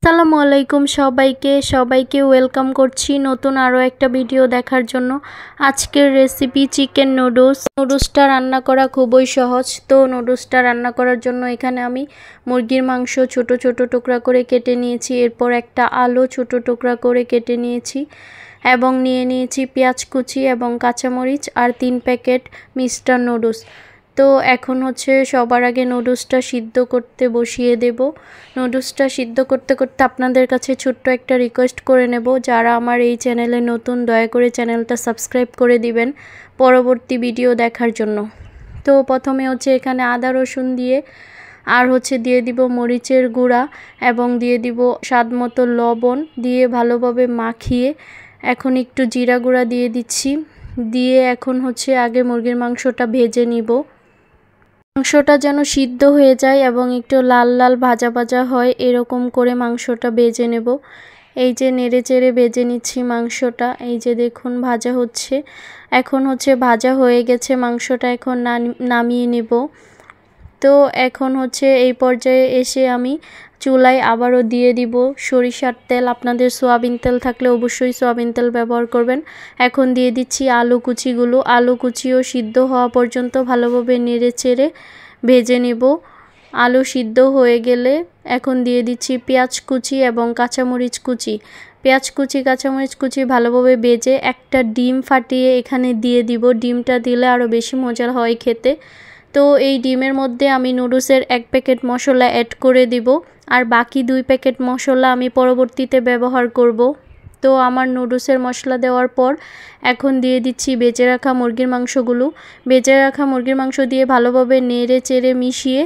আসসালামু আলাইকুম সবাইকে ওয়েলকাম করছি নতুন আরও একটা ভিডিও দেখার জন্য। আজকের রেসিপি চিকেন নুডলসটা রান্না করা খুবই সহজ। তো নুডলসটা রান্না করার জন্য এখানে আমি মুরগির মাংস ছোট ছোট টুকরা করে কেটে নিয়েছি, এরপর একটা আলু ছোট টুকরা করে কেটে নিয়েছি এবং নিয়ে নিয়েছি পেঁয়াজ কুচি এবং কাঁচামরিচ আর 3 প্যাকেট মিস্টার নুডলস। তো এখন সবার আগে নুডলসটা সিদ্ধ করতে বসিয়ে দেব। নুডলসটা সিদ্ধ করতে করতে আপনাদের কাছে ছোট্ট একটা রিকোয়েস্ট করে নেব, যারা আমার এই চ্যানেলে নতুন দয়া করে চ্যানেলটা সাবস্ক্রাইব করে দিবেন পরবর্তী ভিডিও দেখার জন্য। তো প্রথমে এখানে আদা রসুন দিয়ে আর দিয়ে দিব মরিচের গুঁড়া এবং দিয়ে দিব স্বাদ মতো লবণ দিয়ে ভালোভাবে মাখিয়ে এখন একটু জিরা গুঁড়া দিয়ে দিচ্ছি। দিয়ে এখন আগে মুরগির মাংসটা ভেজে নিব। মাংসটা যেন সিদ্ধ হয়ে যায় এবং একটু লাল লাল ভাজা ভাজা হয়, এরকম করে মাংসটা ভেজে নেব। এই যে নেড়ে চেড়ে ভেজে নিচ্ছি মাংসটা, এই যে দেখুন ভাজা হচ্ছে। এখন ভাজা হয়ে গেছে মাংসটা, এখন নামিয়ে নেব। তো এখন এই পর্যায়ে এসে আমি চুলায় আবারও দিয়ে দিব সরিষার তেল। আপনাদের সয়াবিন তেল থাকলে অবশ্যই সয়াবিন তেল ব্যবহার করবেন। এখন দিয়ে দিচ্ছি আলু কুচিগুলো। আলু কুচিও সিদ্ধ হওয়া পর্যন্ত ভালোভাবে নেড়ে চেড়ে ভেজে নেব। আলু সিদ্ধ হয়ে গেলে এখন দিয়ে দিচ্ছি পেঁয়াজ কুচি এবং কাঁচামরিচ কুচি। পেঁয়াজ কুচি কাঁচামরিচ কুচি ভালোভাবে ভেজে একটা ডিম ফাটিয়ে এখানে দিয়ে দিব। ডিমটা দিলে আরও বেশি মজার হয় খেতে। তো এই ডিমের মধ্যে আমি নুডলসের 1 প্যাকেট মশলা অ্যাড করে দিব, আর বাকি 2 প্যাকেট মশলা আমি পরবর্তীতে ব্যবহার করব। তো আমার নুডলসের মশলা দেওয়ার পর এখন দিয়ে দিচ্ছি বেজে রাখা মুরগির মাংসগুলো। বেজে রাখা মুরগির মাংস দিয়ে ভালোভাবে নেড়ে চেড়ে মিশিয়ে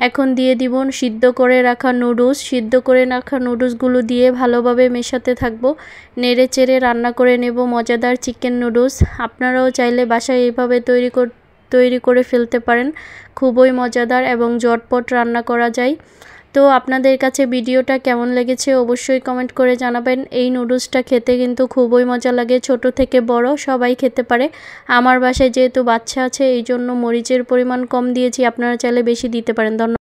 এখন দিয়ে দিব সিদ্ধ করে রাখা নুডলস। সিদ্ধ করে রাখা নুডলসগুলো দিয়ে ভালোভাবে মেশাতে থাকবো। নেড়ে চেড়ে রান্না করে নেব মজাদার চিকেন নুডলস। আপনারাও চাইলে বাসায় এইভাবে তৈরি করে ফেলতে পারেন। খুবই মজাদার এবং ঝটপট রান্না করা যায়। তো আপনাদের কাছে ভিডিওটা কেমন লেগেছে অবশ্যই কমেন্ট করে জানাবেন। এই নুডলসটা খেতে কিন্তু খুবই মজা লাগে, ছোট থেকে বড় সবাই খেতে পারে। আমার বাসায় যেহেতু বাচ্চা আছে এই জন্য মরিচের পরিমাণ কম দিয়েছি, আপনারা চাইলে বেশি দিতে পারেন। ধন্যবাদ।